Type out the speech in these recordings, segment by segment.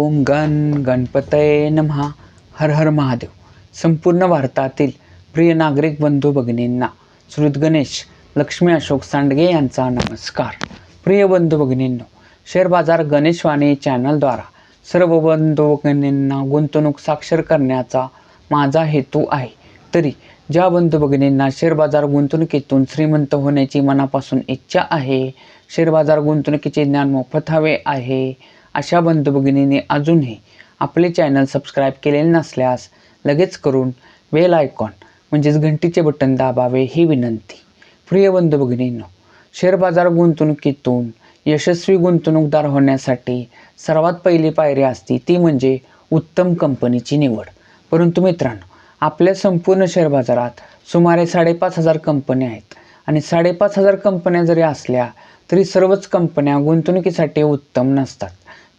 ओम गणपतये नमः. हर हर महादेव. संपूर्ण भारतातील प्रिय नागरिक बंधू भगिनींना श्रीयुत गणेश लक्ष्मी अशोक सांडगे यांचा नमस्कार. प्रिय बंधू भगिनींनो, शेअर बाजार गणेशवाणी चॅनलद्वारा सर्व बंधू भगिनींना गुंतवणूक साक्षर करण्याचा माझा हेतू आहे. तरी ज्या बंधू भगिनींना शेअर बाजार गुंतवणुकीतून श्रीमंत होण्याची मनापासून इच्छा आहे, शेअर बाजार गुंतवणुकीचे ज्ञान मोफत हवे आहे, अशा बंधू भगिनींनी अजूनही आपले चॅनल सबस्क्राईब केलेले नसल्यास लगेच करून बेल आयकॉन म्हणजेच घंटीचे बटन दाबावे ही विनंती. प्रिय बंधू भगिनींनो, शेअर बाजार गुंतवणुकीतून यशस्वी गुंतवणूकदार होण्यासाठी सर्वात पहिली पायरी असते ती म्हणजे उत्तम कंपनीची निवड. परंतु मित्रांनो, आपल्या संपूर्ण शेअर बाजारात सुमारे 5,500 कंपन्या आहेत आणि 5,500 कंपन्या जरी असल्या तरी सर्वच कंपन्या गुंतवणुकीसाठी उत्तम नसतात,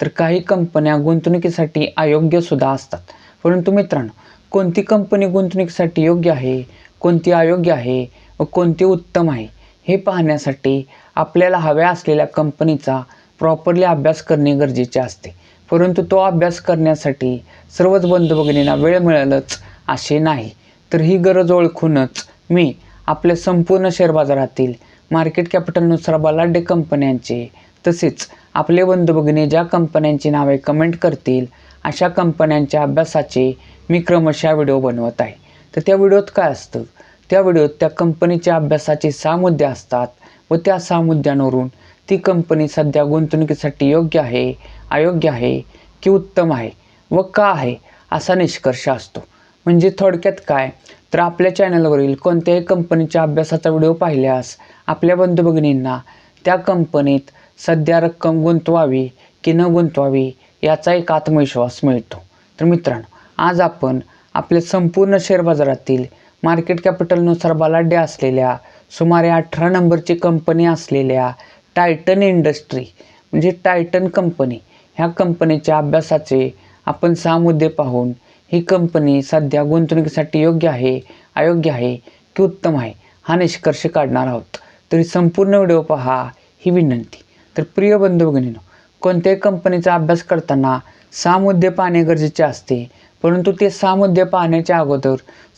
तर काही कंपन्या गुंतवणुकीसाठी अयोग्य सुद्धा असतात. परंतु मित्रांनो, कोणती कंपनी गुंतवणुकीसाठी योग्य आहे, कोणती अयोग्य आहे व कोणती उत्तम आहे हे पाहण्यासाठी आपल्याला हव्या असलेल्या कंपनीचा प्रॉपरली अभ्यास करणे गरजेचे असते. परंतु तो अभ्यास करण्यासाठी सर्वच बंधू भगिनींना वेळ मिळेलच असे नाही. तर ही गरज ओळखूनच मी आपल्या संपूर्ण शेअर बाजारातील मार्केट कॅपिटलनुसार बलाढ्य कंपन्यांचे तसेच आपले बंधू भगिनी ज्या कंपन्यांची नावे कमेंट करतील अशा कंपन्यांच्या अभ्यासाचे मी क्रमशः व्हिडिओ बनवत आहे. तर त्या व्हिडिओत काय असतं, त्या व्हिडिओत त्या कंपनीच्या अभ्यासाचे 6 मुद्दे असतात व त्या 6 मुद्द्यांवरून ती कंपनी सध्या गुंतवणुकीसाठी योग्य आहे, अयोग्य आहे की उत्तम आहे व का आहे असा निष्कर्ष असतो. म्हणजे थोडक्यात काय, तर आपल्या चॅनलवरील कोणत्याही कंपनीच्या अभ्यासाचा व्हिडिओ पाहिल्यास आपल्या बंधू भगिनींना त्या कंपनीत सध्या रक्कम गुंतवावी की न गुंतवावी याचा एक आत्मविश्वास मिळतो. तर मित्रांनो, आज आपण आपल्या संपूर्ण शेअर बाजारातील मार्केट कॅपिटलनुसार बलाढ्य असलेल्या सुमारे 18 नंबरची कंपनी असलेल्या टायटन इंडस्ट्री म्हणजे टायटन कंपनी ह्या कंपनीच्या अभ्यासाचे आपण 6 मुद्दे पाहून ही कंपनी सध्या गुंतवणुकीसाठी योग्य आहे, अयोग्य आहे की उत्तम आहे हा निष्कर्ष काढणार आहोत. तरी संपूर्ण व्हिडिओ पहा ही विनंती. तर प्रिय बंधू भगिनींनो, कोणत्याही कंपनीचा अभ्यास करताना 6 मुद्दे पाहणे गरजेचे असते. परंतु ते 6 मुद्दे पाहण्याच्या अगोदर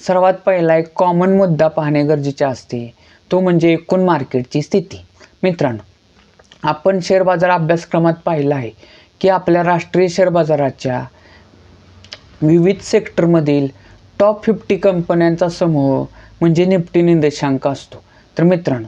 सर्वात पहिला एक कॉमन मुद्दा पाहणे गरजेचे असते, तो म्हणजे एकूण मार्केटची स्थिती. मित्रांनो, आपण शेअर बाजार अभ्यासक्रमात पाहिलं आहे की आपल्या राष्ट्रीय शेअर बाजाराच्या विविध सेक्टरमधील टॉप 50 कंपन्यांचा समूह म्हणजे निफ्टी निर्देशांक असतो. तर मित्रांनो,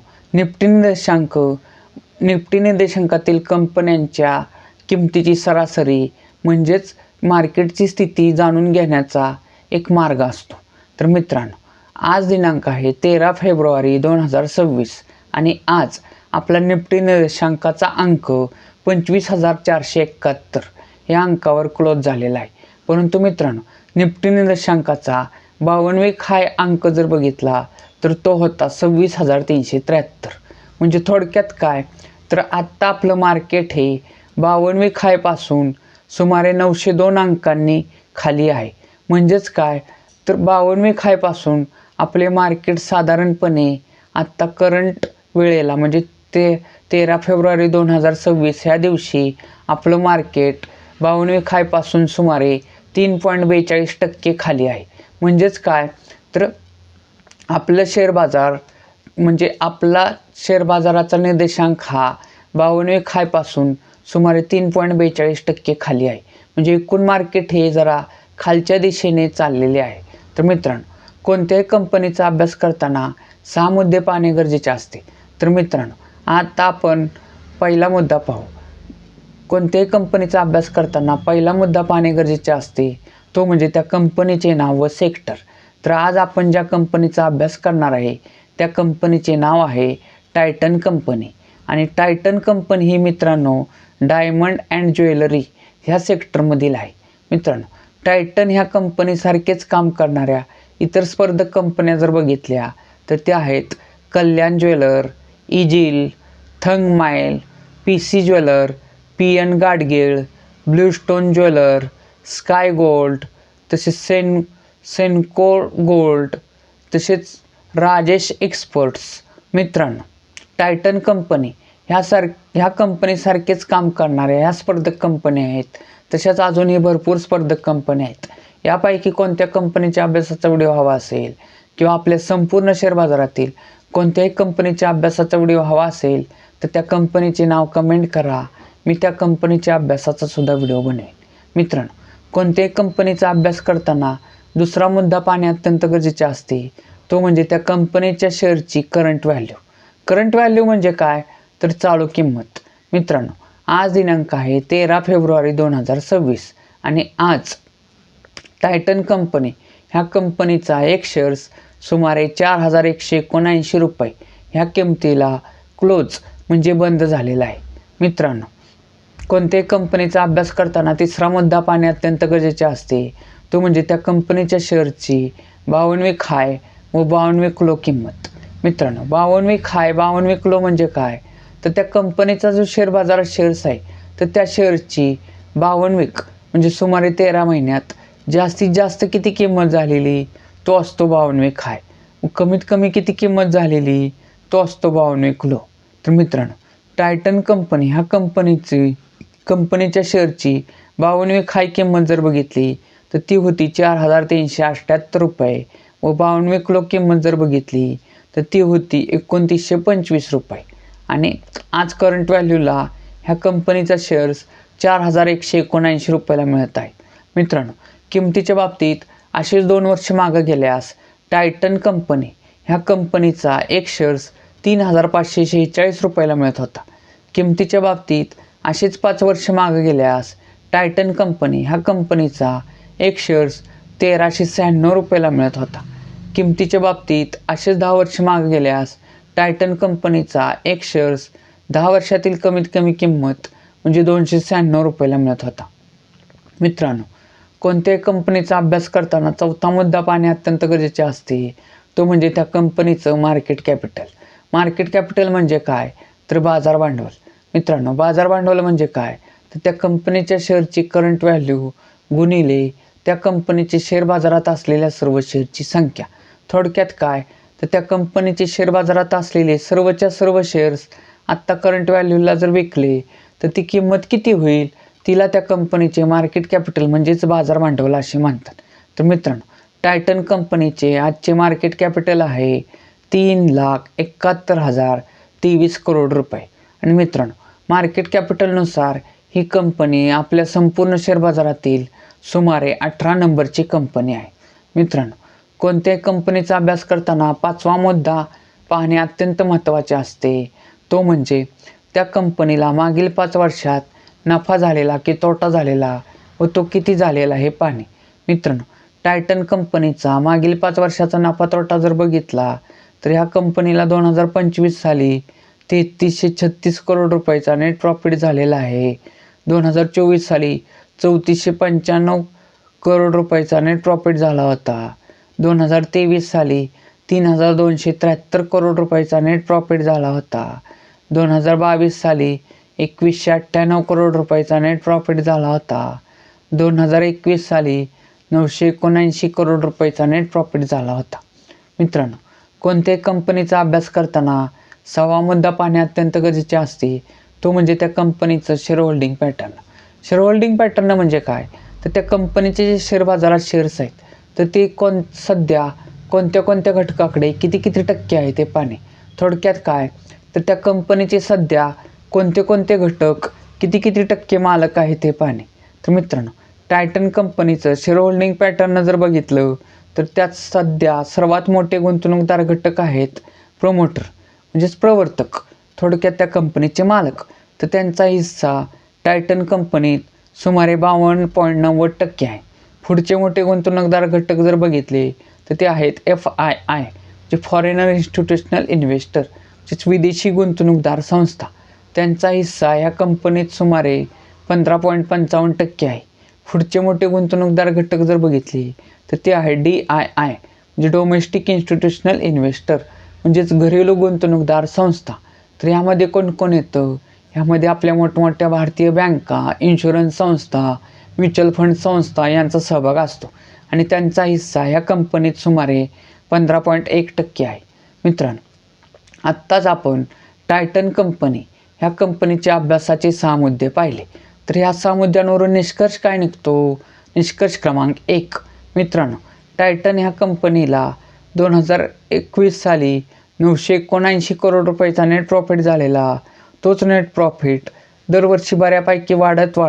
निफ्टी निर्देशांकातील कंपन्यांच्या किमतीची सरासरी म्हणजेच मार्केटची स्थिती जाणून घेण्याचा एक मार्ग असतो. तर मित्रांनो, आज दिनांक आहे 13 फेब्रुवारी 2026 आणि आज आपला निफ्टी निर्देशांकाचा अंक 25,471 या अंकावर क्लोज झालेला आहे. परंतु मित्रांनो, निफ्टी निर्देशांकाचा 52 हाय अंक जर बघितला तर तो होता 26,373. म्हणजे थोडक्यात काय, तर आत्ता आपलं मार्केट हे 52 हायपासून सुमारे 902 अंकांनी खाली आहे. म्हणजेच काय, तर 52 हायपासून आपले मार्केट साधारणपणे आत्ता करंट वेळेला म्हणजे 13 फेब्रुवारी 2026 ह्या दिवशी आपलं मार्केट 52 हायपासून सुमारे 3.42% खाली आहे. म्हणजेच काय, तर आपलं शेअर बाजार म्हणजे आपला शेअर बाजाराचा निर्देशांक हा 52 हायपासून सुमारे 3.42% खाली आहे. म्हणजे एकूण मार्केट हे जरा खालच्या दिशेने चाललेले आहे. तर मित्रांनो, कोणत्याही कंपनीचा अभ्यास करताना 6 मुद्दे पाहणे गरजेचे असते. तर मित्रांनो, आता आपण पहिला मुद्दा पाहू. कोणत्याही कंपनीचा अभ्यास करताना पहिला मुद्दा पाहणे गरजेचे असते, तो म्हणजे त्या कंपनीचे नाव व सेक्टर. तर आज आपण ज्या कंपनीचा अभ्यास करणार आहे त्या कंपनीचे नाव आहे टायटन कंपनी. आणि टायटन कंपनी ही मित्रांनो डायमंड अँड ज्वेलरी ह्या सेक्टरमधील आहे. मित्रांनो, टायटन ह्या कंपनीसारखेच काम करणाऱ्या इतर स्पर्धक कंपन्या जर बघितल्या तर त्या आहेत कल्याण ज्वेलर, इजिल, Thangamayil, PC jeweller, PN Gadgil, Bluestone jeweller, sky gold, तसेच सेनको गोल्ड, तसेच राजेश एक्सपर्ट्स. मित्रांनो, टायटन कंपनी ह्या कंपनीसारखेच काम करणाऱ्या ह्या स्पर्धक कंपन्या आहेत. तशाच अजूनही भरपूर स्पर्धक कंपन्या आहेत. यापैकी कोणत्या कंपनीच्या अभ्यासाचा व्हिडिओ हवा असेल किंवा आपल्या संपूर्ण शेअर बाजारातील कोणत्याही कंपनीच्या अभ्यासाचा व्हिडिओ हवा असेल तर त्या कंपनीचे नाव कमेंट करा. मी त्या कंपनीच्या अभ्यासाचा सुद्धा व्हिडिओ बनवेन. मित्रांनो, कोणत्याही कंपनीचा अभ्यास करताना दुसरा मुद्दा पाहणे अत्यंत गरजेचे असते. तो म्हणजे त्या कंपनीच्या शेअरची करंट व्हॅल्यू. करंट व्हॅल्यू म्हणजे काय तर चालू किंमत. मित्रांनो, आज दिनांक आहे 13 फेब्रुवारी 2026 आणि आज टायटन कंपनी ह्या कंपनीचा एक शेअर्स सुमारे 4179 रुपये ह्या किमतीला क्लोज म्हणजे बंद झालेला आहे. मित्रांनो, कोणत्याही कंपनीचा अभ्यास करताना तिसरा मुद्दा पाहणे अत्यंत गरजेचे असते. तो म्हणजे त्या कंपनीच्या शेअरची 52वी हाय व 52वी क्लो किंमत. मित्रांनो, 52वी हाय 52वी क्लो म्हणजे काय तर त्या कंपनीचा जो शेअर बाजारात शेअर्स आहे तर त्या शेअरची 52वी म्हणजे सुमारे 13 महिन्यात जास्तीत जास्त किती किंमत झालेली तो असतो 52वी हाय. कमीत कमी किती किंमत झालेली तो असतो 52वी क्लो. तर मित्रांनो, टायटन कंपनी ह्या कंपनीच्या शेअरची 52वी हाय किंमत जर बघितली तर ती होती 4378 रुपये व 52वी क्लो किंमत जर बघितली तर ती होती 2925 रुपये. आणि आज करंट व्हॅल्यूला ह्या कंपनीचा शेअर्स 4179 रुपयाला मिळत आहे. मित्रांनो, किमतीच्या बाबतीत असेच 2 वर्ष मागं गेल्यास टायटन कंपनी ह्या कंपनीचा एक शेअर्स 3546 रुपयाला मिळत होता. किमतीच्या बाबतीत असेच 5 वर्ष मागं गेल्यास टायटन कंपनी ह्या कंपनीचा एक शेअर्स 1396 रुपयाला मिळत होता. किमतीच्या बाबतीत असेच 10 वर्ष मागे गेल्यास टायटन कंपनीचा एक शेअर्स 10 वर्षातील कमीत कमी किंमत म्हणजे 296 रुपयाला मिळत होता. मित्रांनो, कोणत्याही कंपनीचा अभ्यास करताना चौथा मुद्दा पाहणे अत्यंत गरजेचे असते. तो म्हणजे त्या कंपनीचं मार्केट कॅपिटल. मार्केट कॅपिटल म्हणजे काय तर बाजार भांडवल. मित्रांनो, बाजार भांडवल म्हणजे काय तर त्या कंपनीच्या शेअरची करंट व्हॅल्यू गुणिले त्या कंपनीचे शेअर बाजारात असलेल्या सर्व शेअरची संख्या. थोडक्यात काय तर त्या कंपनीचे शेअर बाजारात असलेले सर्वच्या सर्व शेअर्स आत्ता करंट व्हॅल्यूला जर विकले तर ती किंमत किती होईल तिला त्या कंपनीचे मार्केट कॅपिटल म्हणजेच बाजार भांडवल असे म्हणतात. तर मित्रांनो, टायटन कंपनीचे आजचे मार्केट कॅपिटल आहे 3,71,023 करोड रुपये. आणि मित्रांनो, मार्केट कॅपिटलनुसार ही कंपनी आपल्या संपूर्ण शेअर बाजारातील सुमारे 18 नंबरची कंपनी आहे. मित्रांनो, कोणत्याही कंपनीचा अभ्यास करताना 5वा मुद्दा पाहणे अत्यंत महत्त्वाचे असते. तो म्हणजे त्या कंपनीला मागील 5 वर्षात नफा झालेला की तोटा झालेला व तो किती झालेला हे पाहणे. मित्रांनो, टायटन कंपनीचा मागील 5 वर्षाचा नफा तोटा जर बघितला तर ह्या कंपनीला 2025 साली 3336 करोड रुपयाचा नेट प्रॉफिट झालेला आहे. 2024 साली 3495 करोड रुपयाचा नेट प्रॉफिट झाला होता. 2023 साली 3273 करोड रुपयाचा नेट प्रॉफिट झाला होता. 2022 साली 2198 करोड रुपयाचा नेट प्रॉफिट झाला होता. 2021 साली 979 करोड रुपयाचा नेट प्रॉफिट झाला होता. मित्रांनो, कोणत्याही कंपनीचा अभ्यास करताना 6वा मुद्दा पाहणे अत्यंत गरजेचे असते. तो म्हणजे त्या कंपनीचं share holding pattern. Share holding pattern म्हणजे काय तर त्या कंपनीचे जे शेअर बाजारात शेअर्स आहेत तर ते सध्या कोणत्या घटकाकडे किती टक्के आहे ते पाहणे. थोडक्यात काय तर त्या कंपनीचे सध्या कोणते घटक किती टक्के मालक आहे ते पाहणे. तर मित्रांनो, टायटन कंपनीचं शेअर होल्डिंग पॅटर्न जर बघितलं तर त्यात सध्या सर्वात मोठे गुंतवणूकदार घटक आहेत प्रमोटर म्हणजेच प्रवर्तक, थोडक्यात त्या कंपनीचे मालक. तर त्यांचा हिस्सा टायटन कंपनीत सुमारे 52.90% आहे. पुढचे मोठे गुंतवणूकदार घटक जर बघितले तर ते आहेत FII जे फॉरेनर इन्स्टिट्यूशनल इन्व्हेस्टर म्हणजेच विदेशी गुंतवणूकदार संस्था. त्यांचा हिस्सा या कंपनीत सुमारे 15.55% आहे. पुढचे मोठे गुंतवणूकदार घटक जर बघितले तर ते आहे DII म्हणजे डोमेस्टिक इन्स्टिट्यूशनल इन्व्हेस्टर म्हणजेच घरेलू गुंतवणूकदार संस्था. तर यामध्ये कोण येतं ह्यामध्ये आपल्या मोठमोठ्या भारतीय बँका, इन्शुरन्स संस्था, म्युच्युअल फंड संस्था यांचा सहभाग असतो आणि त्यांचा हिस्सा ह्या कंपनीत सुमारे 15.1% आहे. मित्रांनो, आत्ताच आपण टायटन कंपनी ह्या कंपनीच्या अभ्यासाचे 6 मुद्दे पाहिले. तर ह्या 6 मुद्द्यांवरून निष्कर्ष काय निघतो? निष्कर्ष क्रमांक 1. मित्रांनो, टायटन ह्या कंपनीला 2021 साली 979 करोड रुपयाचा नेट प्रॉफिट झालेला. तोच नेट प्रॉफिट दरवर्षी बऱ्यापैकी वाढत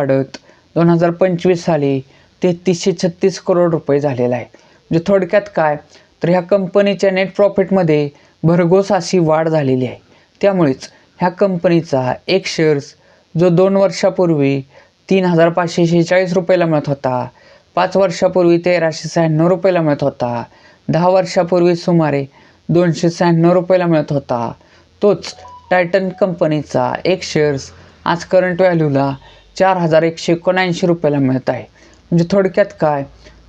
2025 साली 3336 करोड रुपये झालेला आहे. म्हणजे थोडक्यात काय, तर ह्या कंपनीच्या नेट प्रॉफिटमध्ये भरघोस अशी वाढ झालेली आहे. त्यामुळेच ह्या कंपनीचा एक शेअर्स जो 2 वर्षापूर्वी 3546 रुपयाला मिळत होता, 5 वर्षापूर्वी 1396 रुपयाला मिळत होता, 10 वर्षापूर्वी सुमारे 296 रुपयाला मिळत होता, तोच टायटन कंपनीचा एक शेअर्स आज करंट व्हॅल्यूला 4179 रुपयाला मिळत आहे. म्हणजे थोडक्यात काय,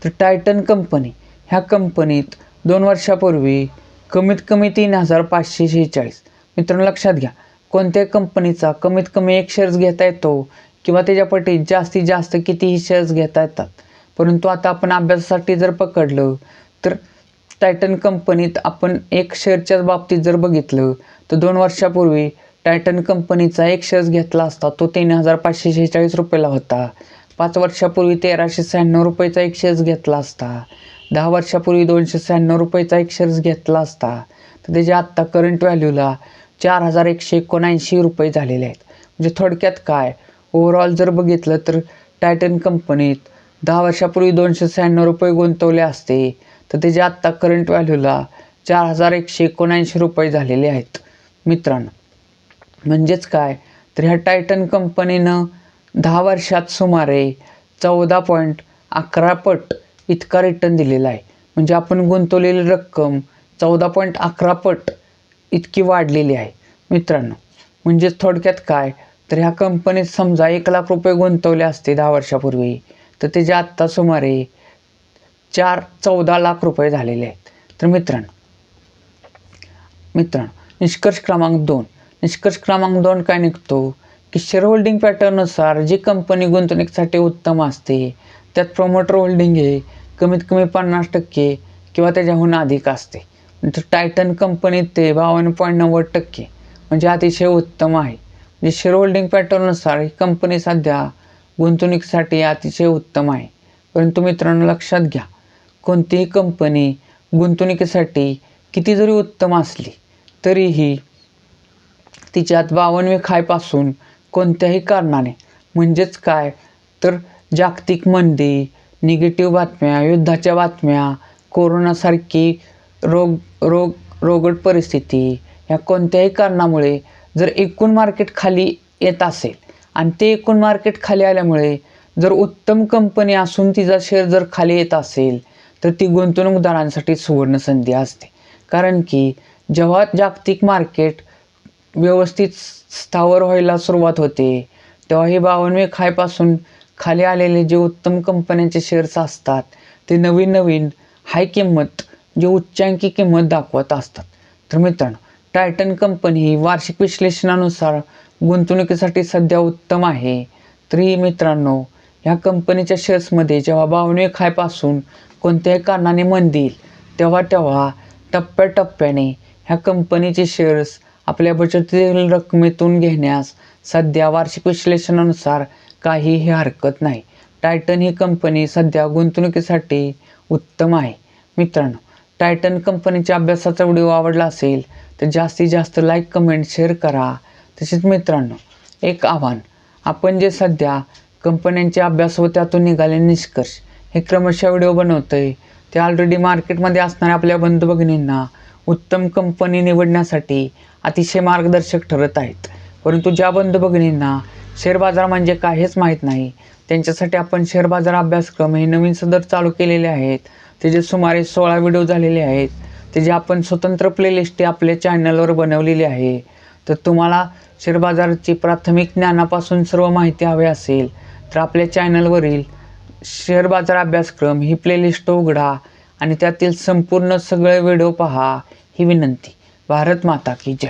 तर टायटन कंपनी ह्या कंपनीत 2 वर्षापूर्वी कमीत कमी 3546. मित्रांनो लक्षात घ्या, कोणत्याही कंपनीचा कमीत कमी एक शेअर्स घेता येतो किंवा त्याच्यापटी जास्तीत जास्त कितीही शेअर्स घेता येतात. परंतु आता आपण अभ्यासासाठी जर पकडलं तर टायटन कंपनीत आपण एक शेअरच्याच बाबतीत जर बघितलं तर 2 वर्षापूर्वी टायटन कंपनीचा एक शेअर्स घेतला असता तो 3546 रुपयाला होता. 5 वर्षापूर्वी 1396 रुपयाचा एक शेअर्स घेतला असता, 10 वर्षापूर्वी 296 रुपयाचा एक शेअर्स घेतला असता, तर त्याच्या आत्ता करंट व्हॅल्यूला 4179 रुपये झालेले आहेत. म्हणजे थोडक्यात काय, ओव्हरऑल जर बघितलं तर टायटन कंपनीत 10 वर्षापूर्वी 296 रुपये गुंतवले असते तर त्याच्या आत्ता करंट व्हॅल्यूला 4179 रुपये झालेले आहेत. मित्रांनो, म्हणजेच काय, तर ह्या टायटन कंपनीनं 10 वर्षात सुमारे 14.11 पट इतका रिटर्न दिलेला आहे. म्हणजे आपण गुंतवलेली रक्कम 14.11 पट इतकी वाढलेली आहे. मित्रांनो, म्हणजेच थोडक्यात काय, तर ह्या कंपनीत समजा 1,00,000 रुपये गुंतवले असते 10 वर्षापूर्वी तर त्याच्या आत्ता सुमारे 14 लाख रुपये झालेले आहेत. तर मित्रांनो निष्कर्ष क्रमांक 2. निष्कर्ष क्रमांक 2 काय निघतो की शेअर होल्डिंग पॅटर्ननुसार जी कंपनी गुंतवणुकीसाठी उत्तम असते त्यात प्रमोटर होल्डिंग हे कमीत कमी 50% किंवा त्याच्याहून अधिक असते. तर टायटन कंपनीत ते 52.90% म्हणजे अतिशय उत्तम आहे. म्हणजे शेअर होल्डिंग पॅटर्ननुसार ही कंपनी सध्या गुंतवणुकीसाठी अतिशय उत्तम आहे. परंतु मित्रांनो लक्षात घ्या, कोणतीही कंपनी गुंतवणुकीसाठी किती जरी उत्तम असली तरीही तिच्यात 52 खायपासून कोणत्याही कारणाने, म्हणजेच काय, तर जागतिक मंदी, निगेटिव्ह बातम्या, युद्धाच्या बातम्या, कोरोनासारखी रोगट परिस्थिती, ह्या कोणत्याही कारणामुळे जर एकूण मार्केट खाली येत असेल आणि ते एकूण मार्केट खाली आल्यामुळे जर उत्तम कंपनी असून तिचा शेअर जर खाली येत असेल तर ती गुंतवणूकदारांसाठी सुवर्ण संधी असते. कारण की जेव्हा जागतिक मार्केट व्यवस्थित स्थावर व्हायला सुरुवात होते तेव्हा हे 52 खायपासून खाली आलेले जे उत्तम कंपन्यांचे शेअर्स असतात ते नवीन हाय किंमत, जे उच्चांकी किंमत दाखवत असतात. तर मित्रांनो, टायटन कंपनी ही वार्षिक विश्लेषणानुसार गुंतवणुकीसाठी सध्या उत्तम आहे. तरी मित्रांनो, ह्या कंपनीच्या शेअर्समध्ये जेव्हा 52 खायपासून कोणत्याही कारणाने मंदी येईल तेव्हा टप्प्याटप्प्याने ह्या कंपनीचे शेअर्स आपल्या बचतीतील रकमेतून घेण्यास सध्या वार्षिक विश्लेषणानुसार काहीही हरकत नाही. टायटन ही कंपनी सध्या गुंतवणुकीसाठी उत्तम आहे. मित्रांनो, टायटन कंपनीच्या अभ्यासाचा व्हिडिओ आवडला असेल तर जास्तीत जास्त लाईक, कमेंट, शेअर करा. तसेच मित्रांनो, एक आव्हान, आपण जे सध्या कंपन्यांचे अभ्यास व त्यातून निघालेले निष्कर्ष हे क्रमशः व्हिडिओ बनवतोय ते ऑलरेडी मार्केटमध्ये असणाऱ्या आपल्या बंधू भगिनींना उत्तम कंपनी निवडण्यासाठी अतिशय मार्गदर्शक ठरत आहेत. परंतु ज्या बंधू भगिनींना शेअर बाजार म्हणजे काय हेच माहीत नाही त्यांच्यासाठी आपण शेअर बाजार अभ्यासक्रम हे नवीन सदर चालू केलेले आहेत. त्याचे सुमारे 16 व्हिडिओ झालेले आहेत. त्याची आपण स्वतंत्र प्लेलिस्ट आपल्या चॅनलवर बनवलेली आहे. तर तुम्हाला शेअर बाजाराची प्राथमिक ज्ञानापासून सर्व माहिती हवी असेल तर आपल्या चॅनलवरील शेअर बाजार अभ्यासक्रम ही प्लेलिस्ट उघडा आणि त्यातील संपूर्ण सगळे व्हिडिओ पहा ही विनंती. भारत माता की जय.